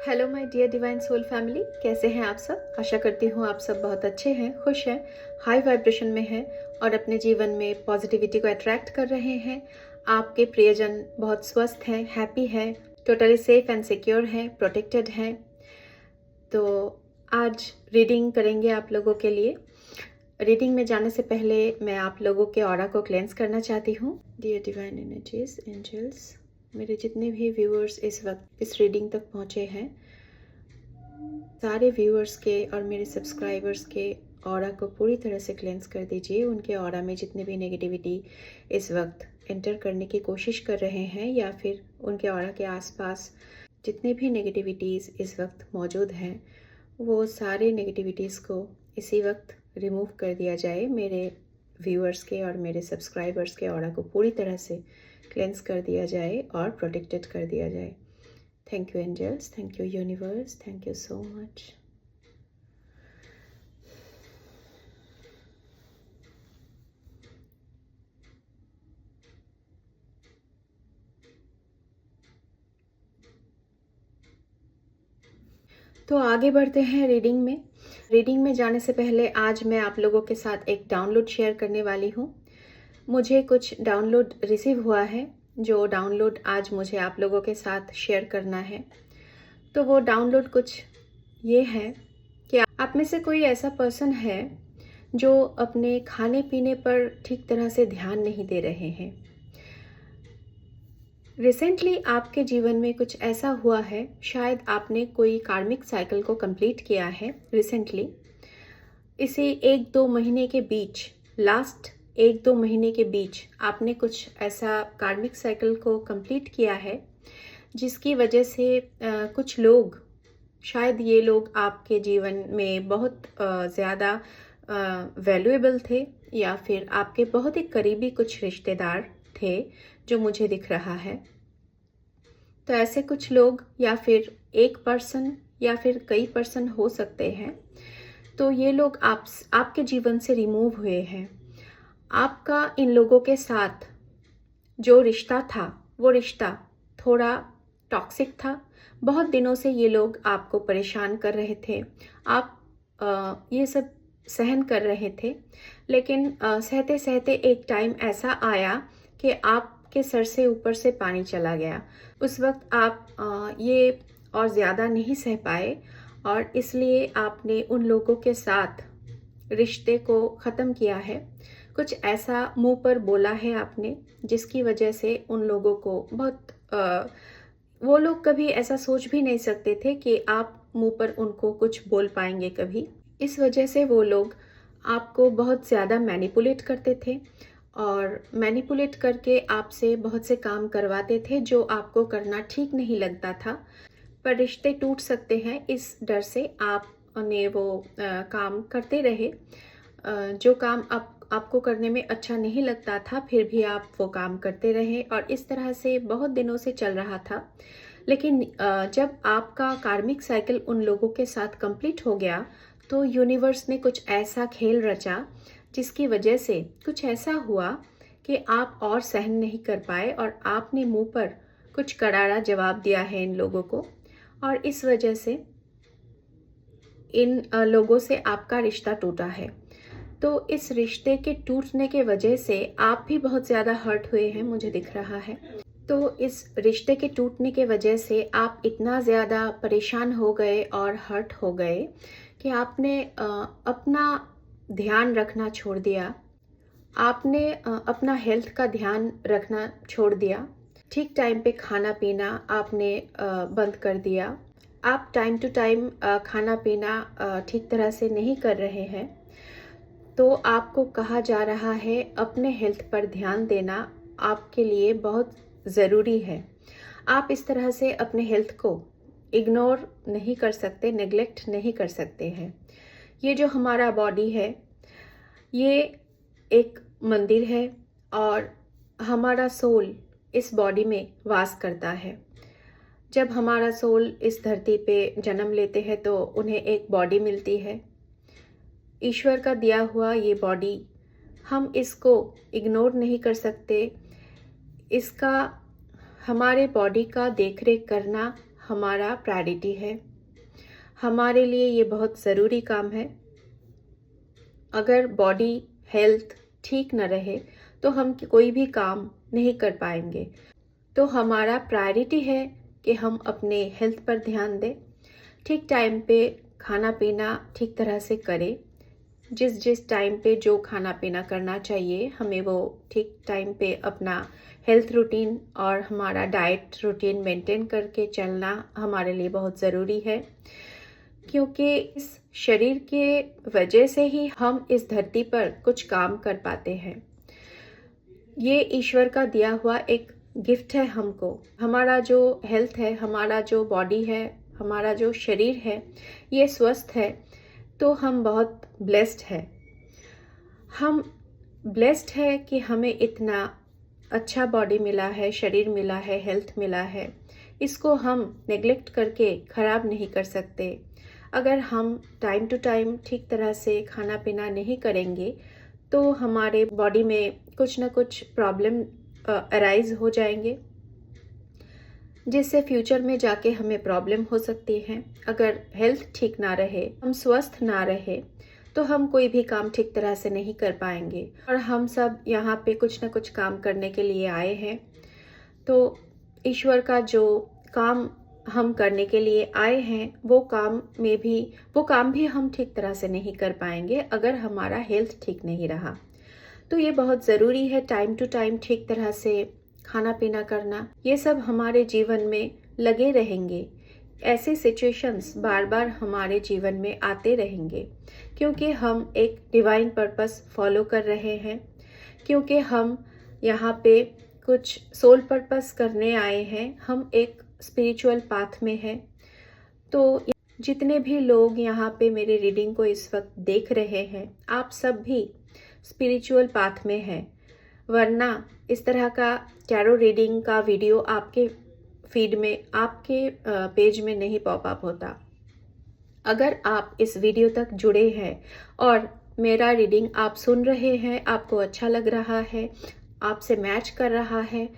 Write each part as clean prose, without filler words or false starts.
Hello my dear divine soul family, कैसे हैं आप सब। आशा करती हूँ आप सब बहुत अच्छे हैं, खुश हैं, हाई वाइब्रेशन में हैं और अपने जीवन में पॉजिटिविटी को अट्रैक्ट कर रहे हैं। आपके प्रियजन बहुत स्वस्थ हैं, हैप्पी हैं, टोटली सेफ एंड सिक्योर हैं, प्रोटेक्टेड हैं। तो आज रीडिंग करेंगे आप लोगों के लिए। रीडिंग में जाने से पहले मैं आप लोगों के ऑरा को क्लेंस करना चाहती हूँ। डियर डिवाइन एनर्जीज, एंजल्स, मेरे जितने भी व्यूअर्स इस वक्त इस रीडिंग तक पहुँचे हैं, सारे व्यूअर्स के और मेरे सब्सक्राइबर्स के ऑरा को पूरी तरह से क्लेंस कर दीजिए। उनके ऑरा में जितने भी नेगेटिविटी इस वक्त एंटर करने की कोशिश कर रहे हैं या फिर उनके ऑरा के आसपास जितने भी नेगेटिविटीज़ इस वक्त मौजूद हैं, वो सारे नेगेटिविटीज़ को इसी वक्त रिमूव कर दिया जाए। मेरे व्यूअर्स के और मेरे सब्सक्राइबर्स के ऑरा को पूरी तरह से क्लेंस कर दिया जाए और प्रोटेक्टेड कर दिया जाए। Thank you angels, thank you universe, thank you so much. तो आगे बढ़ते हैं रीडिंग में। रीडिंग में जाने से पहले आज मैं आप लोगों के साथ एक डाउनलोड शेयर करने वाली हूँ। मुझे कुछ डाउनलोड रिसीव हुआ है, जो डाउनलोड आज मुझे आप लोगों के साथ शेयर करना है। तो वो डाउनलोड कुछ ये है कि आप में से कोई ऐसा पर्सन है जो अपने खाने पीने पर ठीक तरह से ध्यान नहीं दे रहे हैं। रिसेंटली आपके जीवन में कुछ ऐसा हुआ है, शायद आपने कोई कार्मिक साइकिल को कंप्लीट किया है रिसेंटली। इसी 1-2 महीने के बीच, लास्ट 1-2 महीने के बीच आपने कुछ ऐसा कार्मिक साइकिल को कंप्लीट किया है, जिसकी वजह से कुछ लोग, शायद ये लोग आपके जीवन में बहुत ज़्यादा वैल्यूएबल थे या फिर आपके बहुत ही करीबी कुछ रिश्तेदार थे, जो मुझे दिख रहा है। तो ऐसे कुछ लोग या फिर एक पर्सन या फिर कई पर्सन हो सकते हैं। तो ये लोग आपके जीवन से रिमूव हुए हैं। आपका इन लोगों के साथ जो रिश्ता था, वो रिश्ता थोड़ा टॉक्सिक था। बहुत दिनों से ये लोग आपको परेशान कर रहे थे। आप ये सब सहन कर रहे थे, लेकिन सहते सहते एक टाइम ऐसा आया कि आपके सर से ऊपर से पानी चला गया। उस वक्त आप ये और ज़्यादा नहीं सह पाए और इसलिए आपने उन लोगों के साथ रिश्ते को ख़त्म किया है। कुछ ऐसा मुंह पर बोला है आपने, जिसकी वजह से उन लोगों को बहुत वो लोग कभी ऐसा सोच भी नहीं सकते थे कि आप मुंह पर उनको कुछ बोल पाएंगे कभी। इस वजह से वो लोग आपको बहुत ज़्यादा मैनिपुलेट करते थे और मैनिपुलेट करके आपसे बहुत से काम करवाते थे जो आपको करना ठीक नहीं लगता था। पर रिश्ते टूट सकते हैं, इस डर से आपने वो काम करते रहे। जो काम आपको करने में अच्छा नहीं लगता था, फिर भी आप वो काम करते रहे और इस तरह से बहुत दिनों से चल रहा था। लेकिन जब आपका कार्मिक साइकिल उन लोगों के साथ कंप्लीट हो गया, तो यूनिवर्स ने कुछ ऐसा खेल रचा, जिसकी वजह से कुछ ऐसा हुआ कि आप और सहन नहीं कर पाए और आपने मुंह पर कुछ करारा जवाब दिया है इन लोगों को और इस वजह से इन लोगों से आपका रिश्ता टूटा है। तो इस रिश्ते के टूटने के वजह से आप भी बहुत ज़्यादा हर्ट हुए हैं, मुझे दिख रहा है। तो इस रिश्ते के टूटने के वजह से आप इतना ज़्यादा परेशान हो गए और हर्ट हो गए कि आपने अपना ध्यान रखना छोड़ दिया। आपने अपना हेल्थ का ध्यान रखना छोड़ दिया। ठीक टाइम पे खाना पीना आपने बंद कर दिया। आप टाइम टू टाइम खाना पीना ठीक तरह से नहीं कर रहे हैं। तो आपको कहा जा रहा है अपने हेल्थ पर ध्यान देना आपके लिए बहुत ज़रूरी है। आप इस तरह से अपने हेल्थ को इग्नोर नहीं कर सकते, नेग्लेक्ट नहीं कर सकते हैं। ये जो हमारा बॉडी है, ये एक मंदिर है और हमारा सोल इस बॉडी में वास करता है। जब हमारा सोल इस धरती पे जन्म लेते हैं तो उन्हें एक बॉडी मिलती है, ईश्वर का दिया हुआ ये बॉडी। हम इसको इग्नोर नहीं कर सकते। इसका, हमारे बॉडी का देखरेख करना हमारा प्रायोरिटी है। हमारे लिए ये बहुत ज़रूरी काम है। अगर बॉडी हेल्थ ठीक न रहे तो हम कोई भी काम नहीं कर पाएंगे। तो हमारा प्रायोरिटी है कि हम अपने हेल्थ पर ध्यान दें, ठीक टाइम पे खाना पीना ठीक तरह से करें। जिस जिस टाइम पे जो खाना पीना करना चाहिए हमें वो ठीक टाइम पे अपना हेल्थ रूटीन और हमारा डाइट रूटीन मेंटेन करके चलना हमारे लिए बहुत ज़रूरी है, क्योंकि इस शरीर के वजह से ही हम इस धरती पर कुछ काम कर पाते हैं। ये ईश्वर का दिया हुआ एक गिफ्ट है हमको। हमारा जो हेल्थ है, हमारा जो बॉडी है, हमारा जो शरीर है, ये स्वस्थ है तो हम बहुत ब्लेस्ड है। हम ब्लेस्ड है कि हमें इतना अच्छा बॉडी मिला है, शरीर मिला है, हेल्थ मिला है। इसको हम नेग्लेक्ट करके ख़राब नहीं कर सकते। अगर हम टाइम टू टाइम ठीक तरह से खाना पीना नहीं करेंगे तो हमारे बॉडी में कुछ ना कुछ प्रॉब्लम अराइज हो जाएंगे, जिससे फ्यूचर में जाके हमें प्रॉब्लम हो सकती है। अगर हेल्थ ठीक ना रहे, हम स्वस्थ ना रहे तो हम कोई भी काम ठीक तरह से नहीं कर पाएंगे। और हम सब यहाँ पे कुछ ना कुछ काम करने के लिए आए हैं, तो ईश्वर का जो काम हम करने के लिए आए हैं वो काम भी हम ठीक तरह से नहीं कर पाएंगे अगर हमारा हेल्थ ठीक नहीं रहा। तो ये बहुत ज़रूरी है टाइम टू टाइम ठीक तरह से खाना पीना करना। ये सब हमारे जीवन में लगे रहेंगे। ऐसे सिचुएशंस बार बार हमारे जीवन में आते रहेंगे, क्योंकि हम एक डिवाइन पर्पस फॉलो कर रहे हैं, क्योंकि हम यहाँ पे कुछ सोल पर्पस करने आए हैं। हम एक स्पिरिचुअल पाथ में हैं। तो जितने भी लोग यहाँ पे मेरे रीडिंग को इस वक्त देख रहे हैं, आप सब भी स्पिरिचुअल पाथ में हैं, वरना इस तरह का टैरो रीडिंग का वीडियो आपके फीड में, आपके पेज में नहीं पॉप अप होता। अगर आप इस वीडियो तक जुड़े हैं और मेरा रीडिंग आप सुन रहे हैं, आपको अच्छा लग रहा है, आपसे मैच कर रहा है,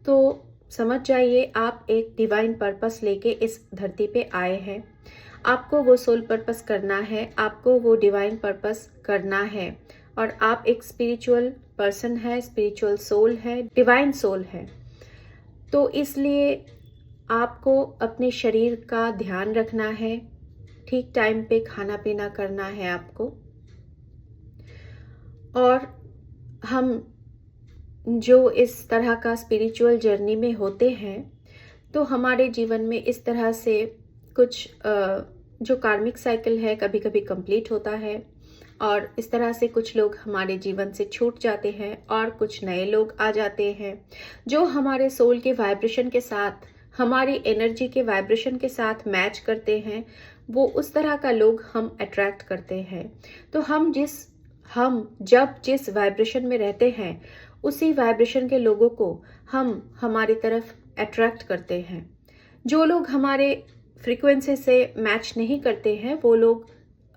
तो समझ जाइए आप एक डिवाइन पर्पस लेके इस धरती पे आए हैं। आपको वो सोल पर्पस करना है, आपको वो डिवाइन पर्पस करना है। और आप एक स्पिरिचुअल पर्सन है, स्पिरिचुअल सोल है, डिवाइन सोल है। तो इसलिए आपको अपने शरीर का ध्यान रखना है, ठीक टाइम पे खाना पीना करना है आपको। और हम जो इस तरह का स्पिरिचुअल जर्नी में होते हैं तो हमारे जीवन में इस तरह से कुछ जो कार्मिक साइकिल है कभी कभी कंप्लीट होता है, और इस तरह से कुछ लोग हमारे जीवन से छूट जाते हैं और कुछ नए लोग आ जाते हैं जो हमारे सोल के वाइब्रेशन के साथ, हमारी एनर्जी के वाइब्रेशन के साथ मैच करते हैं। वो उस तरह का लोग हम अट्रैक्ट करते हैं। तो हम जब जिस वाइब्रेशन में रहते हैं उसी वाइब्रेशन के लोगों को हम हमारी तरफ अट्रैक्ट करते हैं। जो लोग हमारे फ्रीक्वेंसी से मैच नहीं करते हैं वो लोग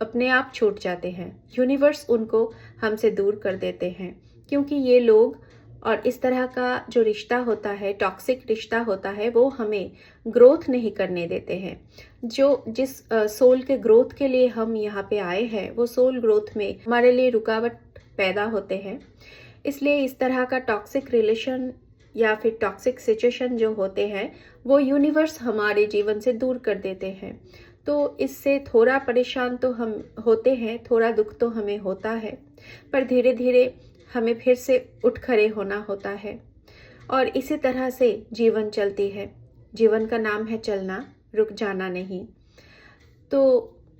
अपने आप छूट जाते हैं। यूनिवर्स उनको हमसे दूर कर देते हैं, क्योंकि ये लोग और इस तरह का जो रिश्ता होता है, टॉक्सिक रिश्ता होता है, वो हमें ग्रोथ नहीं करने देते हैं। जिस सोल के ग्रोथ के लिए हम यहाँ पे आए हैं वो सोल ग्रोथ में हमारे लिए रुकावट पैदा होते हैं। इसलिए इस तरह का टॉक्सिक रिलेशन या फिर टॉक्सिक सिचुएशन जो होते हैं वो यूनिवर्स हमारे जीवन से दूर कर देते हैं। तो इससे थोड़ा परेशान तो हम होते हैं, थोड़ा दुख तो हमें होता है, पर धीरे धीरे हमें फिर से उठ खड़े होना होता है। और इसी तरह से जीवन चलती है। जीवन का नाम है चलना, रुक जाना नहीं। तो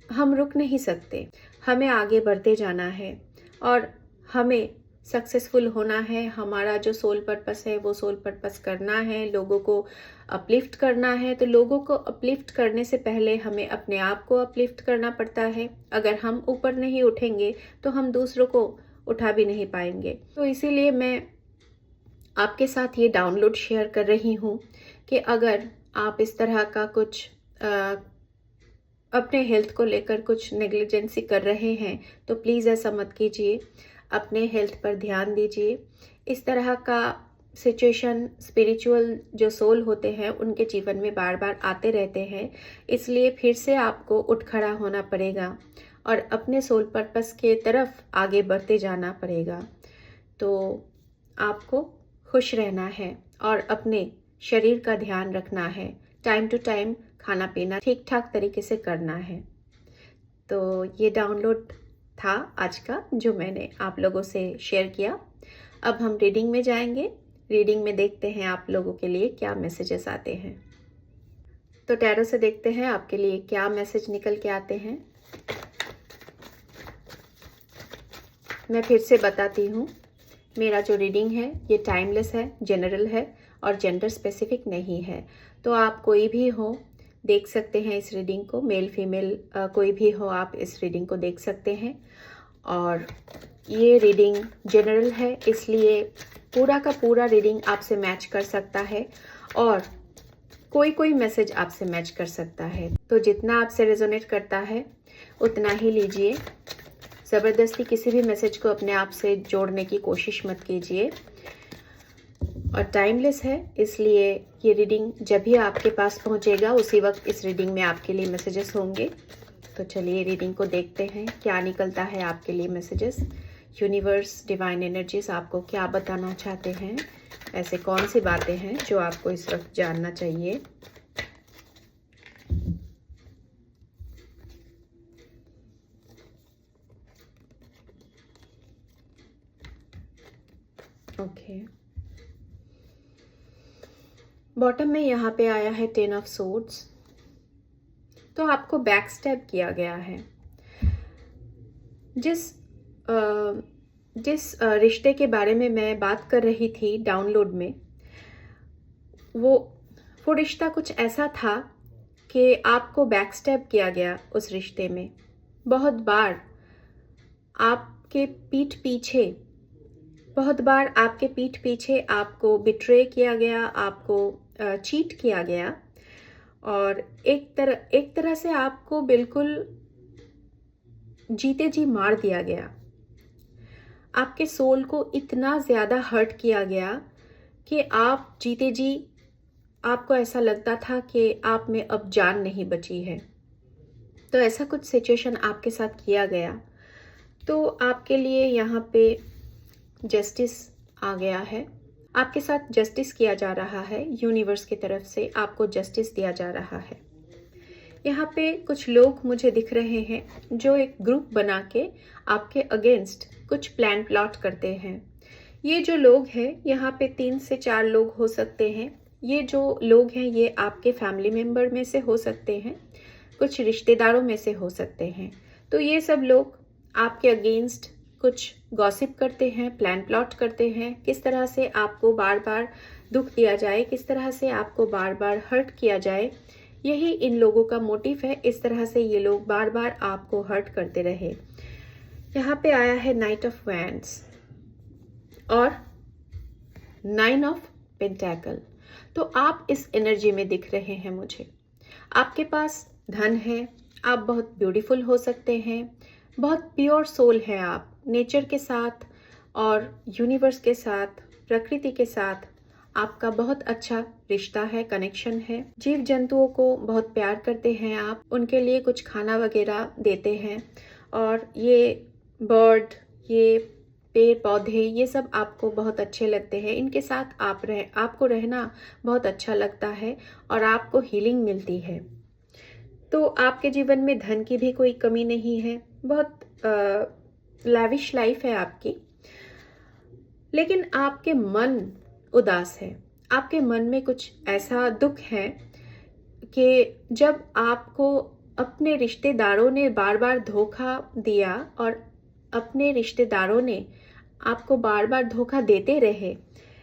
हम रुक नहीं सकते, हमें आगे बढ़ते जाना है और हमें सक्सेसफुल होना है। हमारा जो सोल पर्पस है वो सोल पर्पस करना है, लोगों को अपलिफ्ट करना है। तो लोगों को अपलिफ्ट करने से पहले हमें अपने आप को अपलिफ्ट करना पड़ता है। अगर हम ऊपर नहीं उठेंगे तो हम दूसरों को उठा भी नहीं पाएंगे। तो इसीलिए मैं आपके साथ ये डाउनलोड शेयर कर रही हूँ कि अगर आप इस तरह का कुछ अपने हेल्थ को लेकर कुछ नेग्लिजेंसी कर रहे हैं तो प्लीज़ ऐसा मत कीजिए। अपने हेल्थ पर ध्यान दीजिए। इस तरह का सिचुएशन स्पिरिचुअल जो सोल होते हैं उनके जीवन में बार बार आते रहते हैं, इसलिए फिर से आपको उठ खड़ा होना पड़ेगा और अपने सोल पर्पस के तरफ आगे बढ़ते जाना पड़ेगा। तो आपको खुश रहना है और अपने शरीर का ध्यान रखना है, टाइम टू टाइम खाना पीना ठीक ठाक तरीके से करना है। तो ये डाउनलोड था आज का जो मैंने आप लोगों से शेयर किया। अब हम रीडिंग में जाएंगे। रीडिंग में देखते हैं आप लोगों के लिए क्या मैसेजेस आते हैं। तो टैरो से देखते हैं आपके लिए क्या मैसेज निकल के आते हैं। मैं फिर से बताती हूँ, मेरा जो रीडिंग है ये टाइमलेस है, जनरल है और जेंडर स्पेसिफिक नहीं है। तो आप कोई भी हो देख सकते हैं इस रीडिंग को, मेल फीमेल कोई भी हो आप इस रीडिंग को देख सकते हैं। और ये रीडिंग जनरल है, इसलिए पूरा का पूरा रीडिंग आपसे मैच कर सकता है और कोई कोई मैसेज आपसे मैच कर सकता है। तो जितना आपसे रेजोनेट करता है उतना ही लीजिए। ज़बरदस्ती किसी भी मैसेज को अपने आप से जोड़ने की कोशिश मत कीजिए। और टाइमलेस है, इसलिए ये रीडिंग जब भी आपके पास पहुंचेगा उसी वक्त इस रीडिंग में आपके लिए मैसेजेस होंगे। तो चलिए रीडिंग को देखते हैं क्या निकलता है आपके लिए मैसेजेस। यूनिवर्स, डिवाइन एनर्जीज आपको क्या बताना चाहते हैं, ऐसे कौन सी बातें हैं जो आपको इस वक्त जानना चाहिए। ओके, बॉटम में यहाँ पे आया है 10 ऑफ सोर्ड्स। तो आपको बैक स्टेप किया गया है। जिस रिश्ते के बारे में मैं बात कर रही थी डाउनलोड में, वो रिश्ता कुछ ऐसा था कि आपको बैक स्टेप किया गया उस रिश्ते में। बहुत बार आपके पीठ पीछे आपको बिट्रे किया गया, आपको चीट किया गया और एक तरह से आपको बिल्कुल जीते जी मार दिया गया। आपके सोल को इतना ज़्यादा हर्ट किया गया कि आप जीते जी आपको ऐसा लगता था कि आप में अब जान नहीं बची है। तो ऐसा कुछ सिचुएशन आपके साथ किया गया। तो आपके लिए यहाँ पे जस्टिस आ गया है। आपके साथ जस्टिस किया जा रहा है, यूनिवर्स की तरफ से आपको जस्टिस दिया जा रहा है। यहाँ पे कुछ लोग मुझे दिख रहे हैं जो एक ग्रुप बना के आपके अगेंस्ट कुछ प्लान प्लॉट करते हैं। ये जो लोग हैं यहाँ पे 3 से 4 लोग हो सकते हैं। ये जो लोग हैं ये आपके फैमिली मेम्बर में से हो सकते हैं, कुछ रिश्तेदारों में से हो सकते हैं। तो ये सब लोग आपके अगेंस्ट कुछ गॉसिप करते हैं, प्लान प्लॉट करते हैं, किस तरह से आपको बार बार दुख दिया जाए, किस तरह से आपको बार बार हर्ट किया जाए। यही इन लोगों का मोटिव है, इस तरह से ये लोग बार बार आपको हर्ट करते रहे। यहाँ पे आया है नाइट ऑफ वैंड्स और 9 ऑफ पेंटेकल। तो आप इस एनर्जी में दिख रहे हैं मुझे। आपके पास धन है, आप बहुत ब्यूटीफुल हो सकते हैं, बहुत प्योर सोल है आप। नेचर के साथ और यूनिवर्स के साथ, प्रकृति के साथ आपका बहुत अच्छा रिश्ता है, कनेक्शन है। जीव जंतुओं को बहुत प्यार करते हैं आप, उनके लिए कुछ खाना वगैरह देते हैं और ये बर्ड, ये पेड़ पौधे, ये सब आपको बहुत अच्छे लगते हैं। इनके साथ आपको रहना बहुत अच्छा लगता है और आपको हीलिंग मिलती है। तो आपके जीवन में धन की भी कोई कमी नहीं है, बहुत लैविश लाइफ है आपकी। लेकिन आपके मन उदास है, आपके मन में कुछ ऐसा दुख है कि जब आपको अपने रिश्तेदारों ने बार बार धोखा दिया और अपने रिश्तेदारों ने आपको बार बार धोखा देते रहे,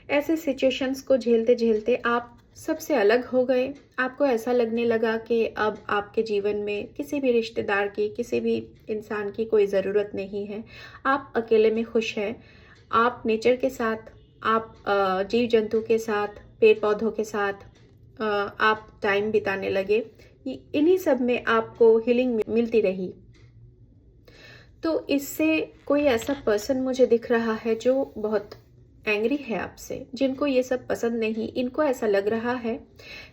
ऐसे सिचुएशंस को झेलते झेलते आप सबसे अलग हो गए। आपको ऐसा लगने लगा कि अब आपके जीवन में किसी भी रिश्तेदार की, किसी भी इंसान की कोई ज़रूरत नहीं है। आप अकेले में खुश हैं। आप नेचर के साथ, आप जीव जंतु के साथ, पेड़ पौधों के साथ आप टाइम बिताने लगे। इन्हीं सब में आपको हीलिंग मिलती रही। तो इससे कोई ऐसा पर्सन मुझे दिख रहा है जो बहुत एंग्री है आपसे, जिनको ये सब पसंद नहीं, इनको ऐसा लग रहा है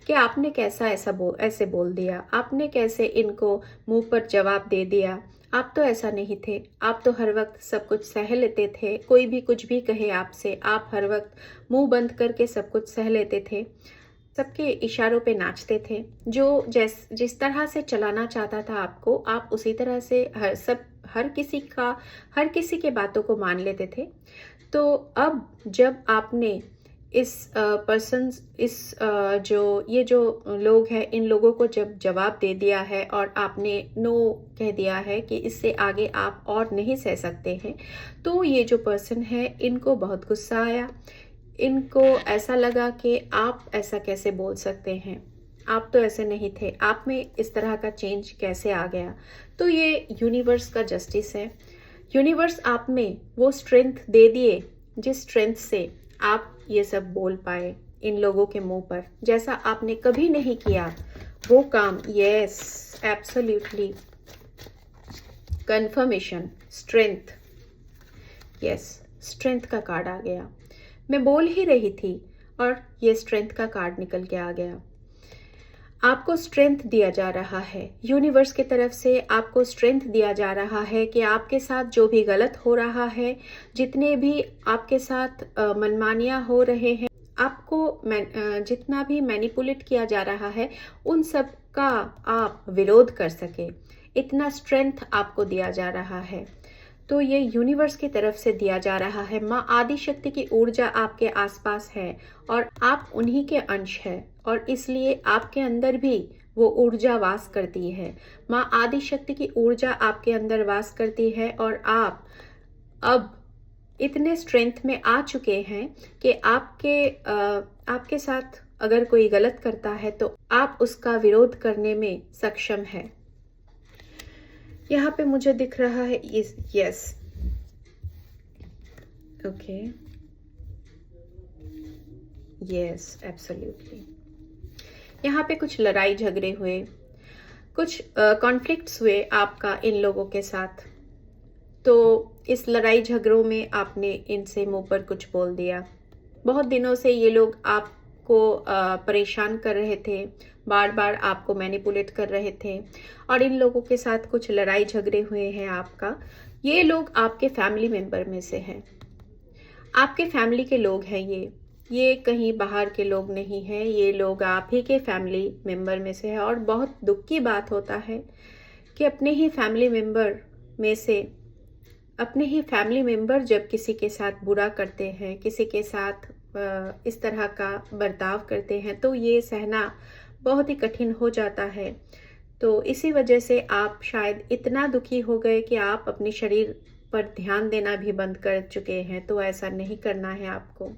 कि आपने कैसा ऐसे बोल दिया, आपने कैसे इनको मुंह पर जवाब दे दिया। आप तो ऐसा नहीं थे, आप तो हर वक्त सब कुछ सह लेते थे, कोई भी कुछ भी कहे आपसे, आप हर वक्त मुंह बंद करके सब कुछ सह लेते थे, सबके इशारों पे नाचते थे। जो जिस तरह से चलाना चाहता था आपको, आप उसी तरह से हर किसी के बातों को मान लेते थे। तो अब जब आपने इस पर्सन इस जो ये जो लोग हैं, इन लोगों को जब जवाब दे दिया है और आपने नो कह दिया है कि इससे आगे आप और नहीं सह सकते हैं, तो ये जो पर्सन है, इनको बहुत गुस्सा आया। इनको ऐसा लगा कि आप ऐसा कैसे बोल सकते हैं, आप तो ऐसे नहीं थे, आप में इस तरह का चेंज कैसे आ गया। तो ये यूनिवर्स का जस्टिस है। यूनिवर्स आप में वो स्ट्रेंथ दे दिए जिस स्ट्रेंथ से आप ये सब बोल पाए इन लोगों के मुंह पर, जैसा आपने कभी नहीं किया वो काम। Yes, absolutely, confirmation, strength. Yes, strength का कार्ड आ गया। मैं बोल ही रही थी और ये स्ट्रेंथ का कार्ड निकल के आ गया। आपको स्ट्रेंथ दिया जा रहा है, यूनिवर्स की तरफ से आपको स्ट्रेंथ दिया जा रहा है कि आपके साथ जो भी गलत हो रहा है, जितने भी आपके साथ मनमानियाँ हो रहे हैं, आपको जितना भी मैनिपुलेट किया जा रहा है, उन सब का आप विरोध कर सके, इतना स्ट्रेंथ आपको दिया जा रहा है। तो ये यूनिवर्स की तरफ से दिया जा रहा है। माँ आदि शक्ति की ऊर्जा आपके आसपास है और आप उन्हीं के अंश है, और इसलिए आपके अंदर भी वो ऊर्जा वास करती है। माँ आदि शक्ति की ऊर्जा आपके अंदर वास करती है और आप अब इतने स्ट्रेंथ में आ चुके हैं कि आपके साथ अगर कोई गलत करता है तो आप उसका विरोध करने में सक्षम है। यहाँ पे मुझे दिख रहा है यस, ओके, यस, एब्सोल्युटली। यहाँ पे कुछ लड़ाई झगड़े हुए, कुछ कॉन्फ्लिक्ट्स हुए आपका इन लोगों के साथ। तो इस लड़ाई झगड़ों में आपने इनसे मुंह पर कुछ बोल दिया। बहुत दिनों से ये लोग आपको परेशान कर रहे थे, बार बार आपको मैनिपुलेट कर रहे थे, और इन लोगों के साथ कुछ लड़ाई झगड़े हुए हैं आपका। ये लोग आपके फैमिली मेंबर में से हैं, आपके फैमिली के लोग हैं। ये कहीं बाहर के लोग नहीं हैं, ये लोग आप ही के फैमिली मेंबर में से है। और बहुत दुख की बात होता है कि अपने ही फैमिली मेंबर जब किसी के साथ बुरा करते हैं, किसी के साथ इस तरह का बर्ताव करते हैं, तो ये सहना बहुत ही कठिन हो जाता है। तो इसी वजह से आप शायद इतना दुखी हो गए कि आप अपने शरीर पर ध्यान देना भी बंद कर चुके हैं। तो ऐसा नहीं करना है आपको।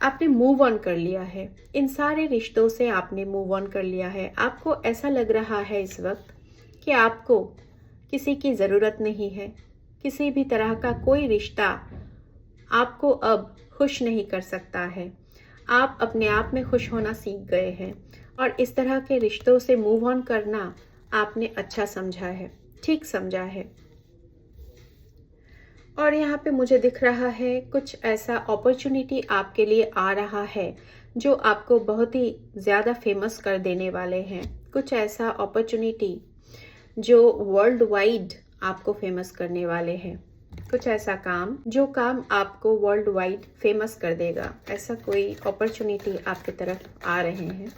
आपने मूव ऑन कर लिया है, इन सारे रिश्तों से आपने मूव ऑन कर लिया है। आपको ऐसा लग रहा है इस वक्त कि आपको किसी की ज़रूरत नहीं है, किसी भी तरह का कोई रिश्ता आपको अब खुश नहीं कर सकता है। आप अपने आप में खुश होना सीख गए हैं और इस तरह के रिश्तों से मूव ऑन करना आपने अच्छा समझा है, ठीक समझा है। और यहाँ पे मुझे दिख रहा है कुछ ऐसा अपॉर्चुनिटी आपके लिए आ रहा है जो आपको बहुत ही ज़्यादा फेमस कर देने वाले हैं। कुछ ऐसा अपॉर्चुनिटी जो वर्ल्ड वाइड आपको फेमस करने वाले हैं। कुछ ऐसा काम जो काम आपको वर्ल्ड वाइड फेमस कर देगा। ऐसा कोई अपॉर्चुनिटी आपकी तरफ आ रहे हैं।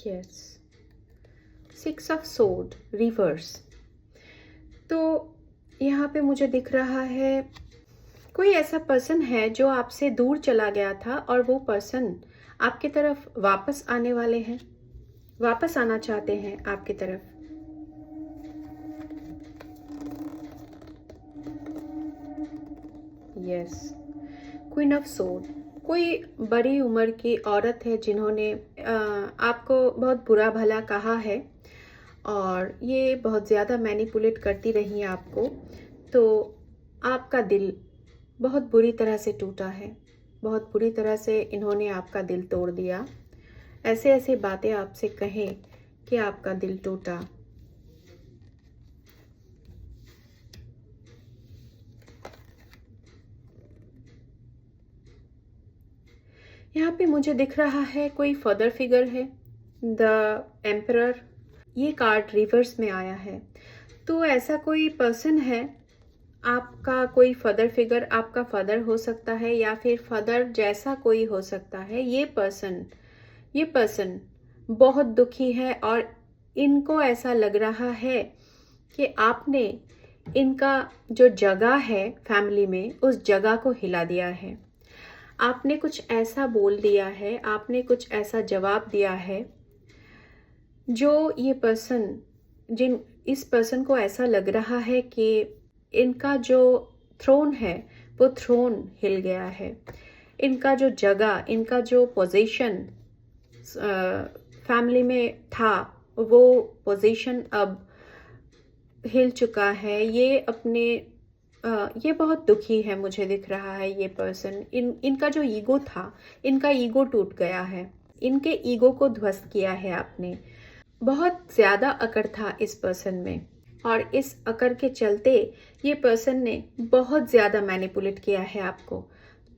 Yes, 6 of sword reverse. तो यहाँ पे मुझे दिख रहा है कोई ऐसा पर्सन है जो आपसे दूर चला गया था और वो पर्सन आपकी तरफ वापस आने वाले हैं, वापस आना चाहते हैं आपकी तरफ। Yes, queen of sword. कोई बड़ी उम्र की औरत है जिन्होंने आपको बहुत बुरा भला कहा है और ये बहुत ज़्यादा मैनिपुलेट करती रही आपको, तो आपका दिल बहुत बुरी तरह से टूटा है। बहुत बुरी तरह से इन्होंने आपका दिल तोड़ दिया। ऐसे ऐसे बातें आपसे कहें कि आपका दिल टूटा। यहाँ पे मुझे दिख रहा है कोई फादर फिगर है, द एम्परर। ये कार्ड रिवर्स में आया है, तो ऐसा कोई पर्सन है, आपका कोई फादर फिगर, आपका फादर हो सकता है या फिर फादर जैसा कोई हो सकता है। ये पर्सन बहुत दुखी है और इनको ऐसा लग रहा है कि आपने इनका जो जगह है फैमिली में, उस जगह को हिला दिया है। आपने कुछ ऐसा बोल दिया है, आपने कुछ ऐसा जवाब दिया है जो ये पर्सन, इस पर्सन को ऐसा लग रहा है कि इनका जो थ्रोन है वो थ्रोन हिल गया है। इनका जो जगह, इनका जो पोजीशन फैमिली में था, वो पोजीशन अब हिल चुका है। ये बहुत दुखी है, मुझे दिख रहा है ये पर्सन। इनका जो ईगो था, इनका ईगो टूट गया है। इनके ईगो को ध्वस्त किया है आपने। बहुत ज़्यादा अकड़ था इस पर्सन में और इस अकड़ के चलते ये पर्सन ने बहुत ज़्यादा मैनिपुलेट किया है आपको।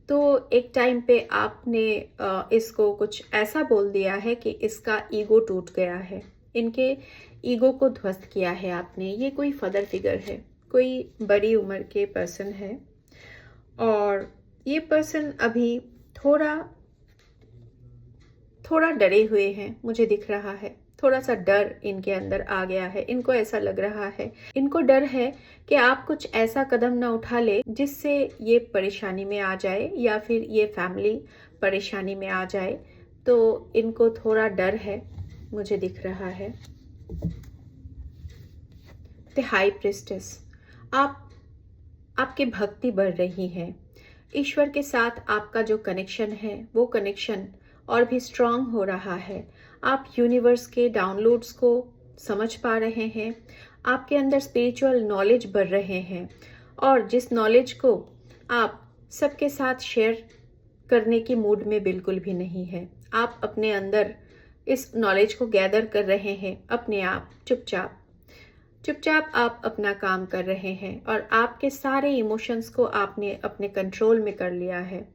तो एक टाइम पे आपने इसको कुछ ऐसा बोल दिया है कि इसका ईगो टूट गया है। इनके ईगो को ध्वस्त किया है आपने। ये कोई फादर फिगर है, कोई बड़ी उम्र के पर्सन है और ये पर्सन अभी थोड़ा डरे हुए हैं, मुझे दिख रहा है। थोड़ा सा डर इनके अंदर आ गया है। इनको ऐसा लग रहा है, इनको डर है कि आप कुछ ऐसा कदम ना उठा ले जिससे ये परेशानी में आ जाए या फिर ये फैमिली परेशानी में आ जाए। तो इनको थोड़ा डर है, मुझे दिख रहा है। द हाई प्रिस्टेस, आपकी भक्ति बढ़ रही है। ईश्वर के साथ आपका जो कनेक्शन है, वो कनेक्शन और भी स्ट्रांग हो रहा है। आप यूनिवर्स के डाउनलोड्स को समझ पा रहे हैं। आपके अंदर स्पिरिचुअल नॉलेज बढ़ रहे हैं और जिस नॉलेज को आप सबके साथ शेयर करने की मूड में बिल्कुल भी नहीं है। आप अपने अंदर इस नॉलेज को गैदर कर रहे हैं अपने आप, चुपचाप आप अपना काम कर रहे हैं और आपके सारे इमोशंस को आपने अपने कंट्रोल में कर लिया है।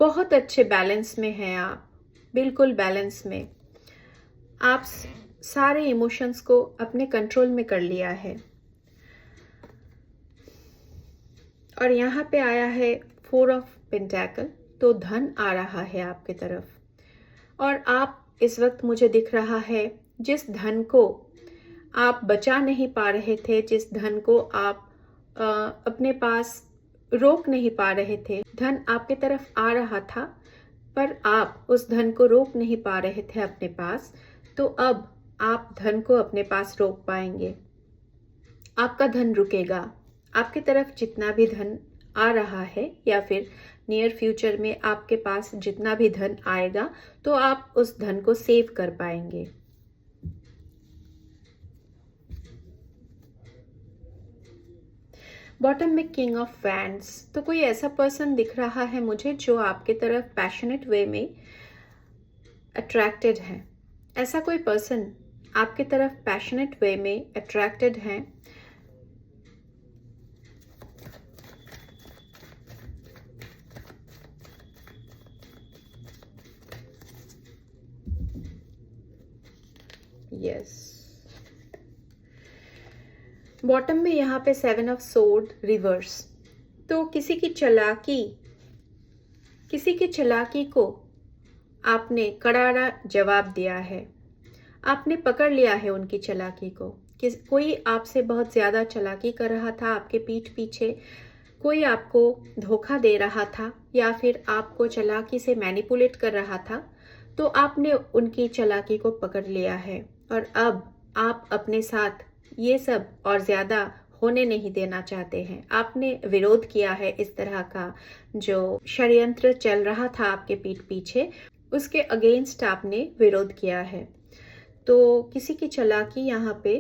बहुत अच्छे बैलेंस में हैं आप, बिल्कुल बैलेंस में। आप सारे इमोशंस को अपने कंट्रोल में कर लिया है। और यहाँ पे आया है 4 ऑफ पेंटेकल, तो धन आ रहा है आपके तरफ। और आप इस वक्त, मुझे दिख रहा है, जिस धन को आप बचा नहीं पा रहे थे, जिस धन को आप अपने पास रोक नहीं पा रहे थे, धन आपके तरफ आ रहा था पर आप उस धन को रोक नहीं पा रहे थे अपने पास, तो अब आप धन को अपने पास रोक पाएंगे। आपका धन रुकेगा। आपकी तरफ जितना भी धन आ रहा है या फिर नियर फ्यूचर में आपके पास जितना भी धन आएगा, तो आप उस धन को सेव कर पाएंगे। बॉटम में किंग ऑफ वैंड्स, तो कोई ऐसा पर्सन दिख रहा है मुझे जो आपके तरफ पैशनेट वे में अट्रैक्टेड है। ऐसा कोई पर्सन आपके तरफ पैशनेट वे में अट्रैक्टेड है। यस, बॉटम में यहाँ पे 7 ऑफ सोर्ड रिवर्स, तो किसी की चालाकी को आपने करारा जवाब दिया है। आपने पकड़ लिया है उनकी चालाकी को। कोई आपसे बहुत ज़्यादा चालाकी कर रहा था आपके पीठ पीछे, कोई आपको धोखा दे रहा था या फिर आपको चालाकी से मैनिपुलेट कर रहा था, तो आपने उनकी चालाकी को पकड़ लिया है और अब आप अपने साथ ये सब और ज़्यादा होने नहीं देना चाहते हैं। आपने विरोध किया है इस तरह का जो षड्यंत्र चल रहा था आपके पीठ पीछे, उसके अगेंस्ट आपने विरोध किया है। तो किसी की चालाकी यहाँ पे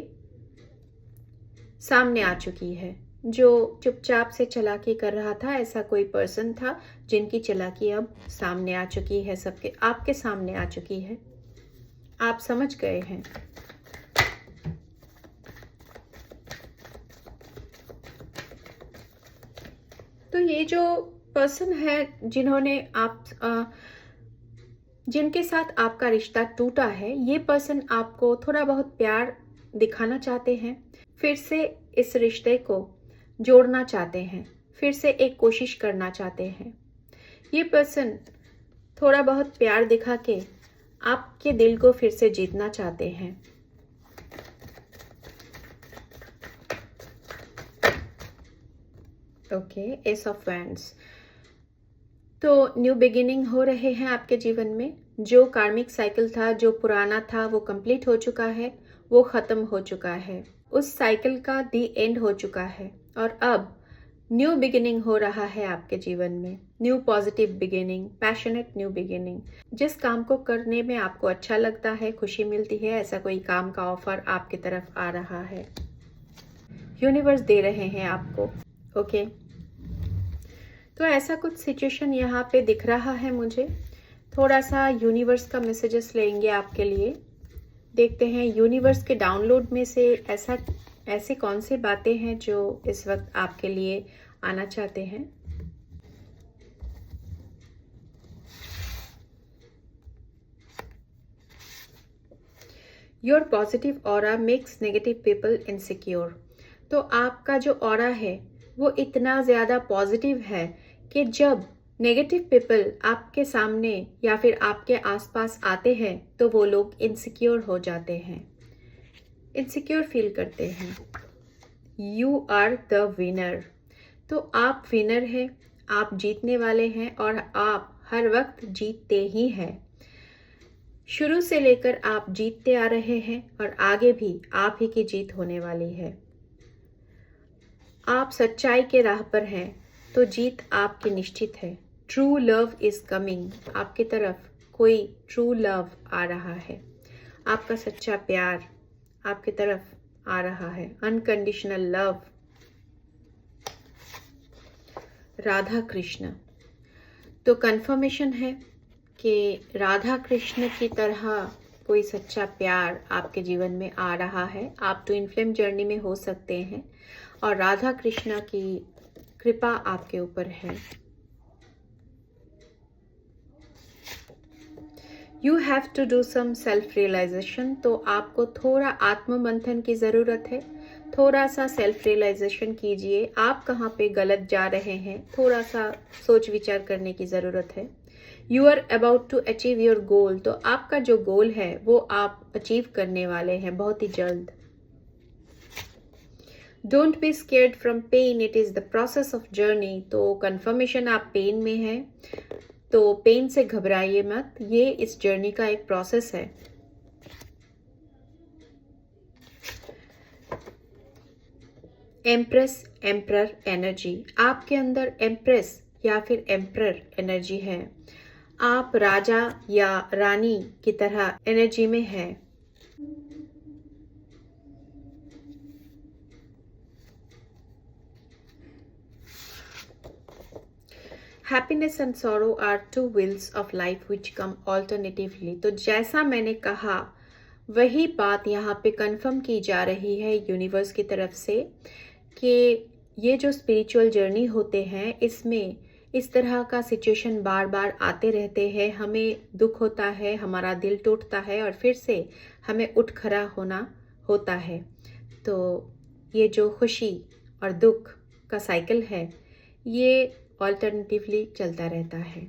सामने आ चुकी है। जो चुपचाप से चालाकी कर रहा था, ऐसा कोई पर्सन था जिनकी चालाकी अब सामने आ चुकी है, सबके आपके सामने आ चुकी है। आप समझ गए हैं। तो ये जो पर्सन है जिन्होंने जिनके साथ आपका रिश्ता टूटा है, ये पर्सन आपको थोड़ा बहुत प्यार दिखाना चाहते हैं, फिर से इस रिश्ते को जोड़ना चाहते हैं, फिर से एक कोशिश करना चाहते हैं। ये पर्सन थोड़ा बहुत प्यार दिखा के आपके दिल को फिर से जीतना चाहते हैं। Okay, S of wands. तो न्यू बिगिनिंग हो रहे हैं आपके जीवन में। जो कार्मिक साइकिल था, जो पुराना था, वो कंप्लीट हो चुका है, वो ख़त्म हो चुका है। उस साइकिल का दी एंड हो चुका है और अब न्यू बिगिनिंग हो रहा है आपके जीवन में। New positive beginning, passionate new beginning. जिस काम को करने में आपको अच्छा लगता है, खुशी मिलती है, ऐसा कोई काम का ऑफर आपकी तरफ आ रहा है, यूनिवर्स दे रहे हैं आपको। ओके, तो ऐसा कुछ सिचुएशन यहाँ पे दिख रहा है मुझे। थोड़ा सा यूनिवर्स का मैसेजेस लेंगे आपके लिए। देखते हैं यूनिवर्स के डाउनलोड में से ऐसे कौन सी बातें हैं जो इस वक्त आपके लिए आना चाहते हैं। Your positive aura makes negative people insecure. तो आपका जो ऑरा है वो इतना ज़्यादा पॉजिटिव है कि जब नेगेटिव पीपल आपके सामने या फिर आपके आसपास आते हैं तो वो लोग इनसिक्योर हो जाते हैं, इनसिक्योर फील करते हैं। You are the winner. तो आप विनर हैं, आप जीतने वाले हैं और आप हर वक्त जीतते ही हैं। शुरू से लेकर आप जीतते आ रहे हैं और आगे भी आप ही की जीत होने वाली है। आप सच्चाई के राह पर हैं तो जीत आपकी निश्चित है। True love is coming. आपकी तरफ कोई ट्रू लव आ रहा है, आपका सच्चा प्यार आपकी तरफ आ रहा है, अनकंडीशनल लव। राधा कृष्ण। तो कंफर्मेशन है कि राधा कृष्ण की तरह कोई सच्चा प्यार आपके जीवन में आ रहा है। आप ट्विन फ्लेम जर्नी में हो सकते हैं और राधा कृष्ण की कृपा आपके ऊपर है। You have to do some self realisation. तो आपको थोड़ा आत्ममंथन की ज़रूरत है। थोड़ा सा सेल्फ रियलाइजेशन कीजिए, आप कहाँ पे गलत जा रहे हैं, थोड़ा सा सोच विचार करने की ज़रूरत है। You are about to achieve your goal. तो आपका जो गोल है वो आप अचीव करने वाले हैं बहुत ही जल्द। Don't be scared from pain, it is the process of journey. तो कन्फर्मेशन आप पेन में हैं, तो पेन से घबराइए मत, ये इस जर्नी का एक प्रोसेस है। Empress emperor energy. आपके अंदर एम्प्रेस या फिर एम्प्रर एनर्जी है। आप राजा या रानी की तरह एनर्जी में हैं। Happiness and sorrow are two wheels of life which come alternatively. तो जैसा मैंने कहा वही बात यहाँ पे कंफर्म की जा रही है यूनिवर्स की तरफ से कि ये जो स्पिरिचुअल जर्नी होते हैं इसमें इस तरह का सिचुएशन बार बार आते रहते हैं। हमें दुख होता है, हमारा दिल टूटता है और फिर से हमें उठ खड़ा होना होता है। तो ये जो खुशी और दुख का साइकिल है ये ऑल्टरनेटिवली चलता रहता है।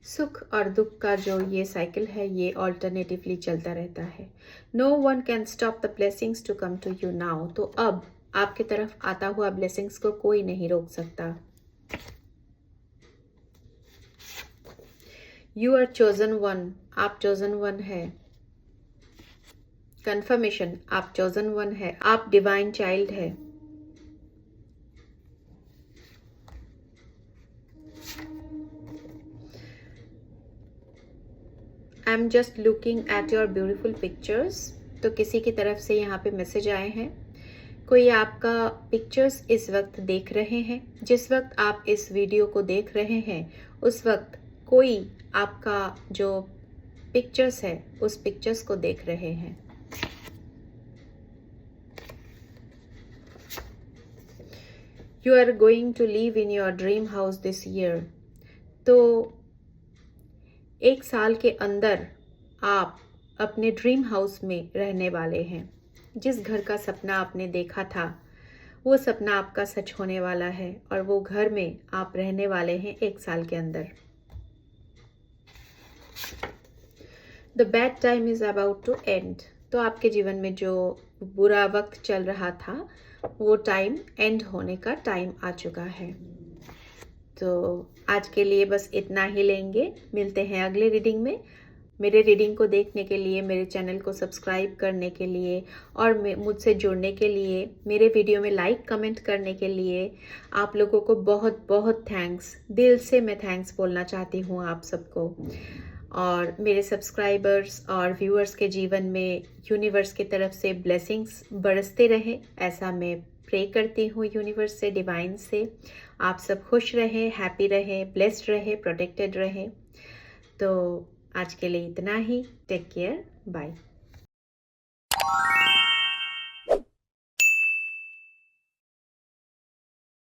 सुख और दुख का जो ये साइकिल है ये ऑल्टरनेटिवली चलता रहता है। No one can stop the blessings to come to you now. तो अब आपके तरफ आता हुआ ब्लेसिंग्स को कोई नहीं रोक सकता। You are chosen one. आप चोजन वन है। कंफर्मेशन आप चोजन वन है, आप डिवाइन चाइल्ड है। I am just looking at your beautiful pictures. तो किसी की तरफ से यहाँ पे मैसेज आए हैं, कोई आपका पिक्चर्स इस वक्त देख रहे हैं। जिस वक्त आप इस वीडियो को देख रहे हैं उस वक्त कोई आपका जो पिक्चर्स है उस पिक्चर्स को देख रहे हैं। You are going to live in your dream house this year. तो 1 साल के अंदर आप अपने ड्रीम हाउस में रहने वाले हैं। जिस घर का सपना आपने देखा था वो सपना आपका सच होने वाला है और वो घर में आप रहने वाले हैं 1 साल के अंदर। The bad time is about to end. तो आपके जीवन में जो बुरा वक्त चल रहा था वो टाइम एंड होने का टाइम आ चुका है। तो आज के लिए बस इतना ही लेंगे। मिलते हैं अगले रीडिंग में। मेरे रीडिंग को देखने के लिए, मेरे चैनल को सब्सक्राइब करने के लिए और मुझसे जुड़ने के लिए, मेरे वीडियो में लाइक कमेंट करने के लिए आप लोगों को बहुत बहुत थैंक्स। दिल से मैं थैंक्स बोलना चाहती हूँ आप सबको। और मेरे सब्सक्राइबर्स और व्यूअर्स के जीवन में यूनिवर्स की तरफ से ब्लेसिंग्स बरसते रहे, ऐसा मैं प्रे करती हूँ यूनिवर्स से, डिवाइन से। आप सब खुश रहें, हैप्पी रहें, ब्लेस्ड रहें, प्रोटेक्टेड रहें। तो आज के लिए इतना ही। Take care, bye.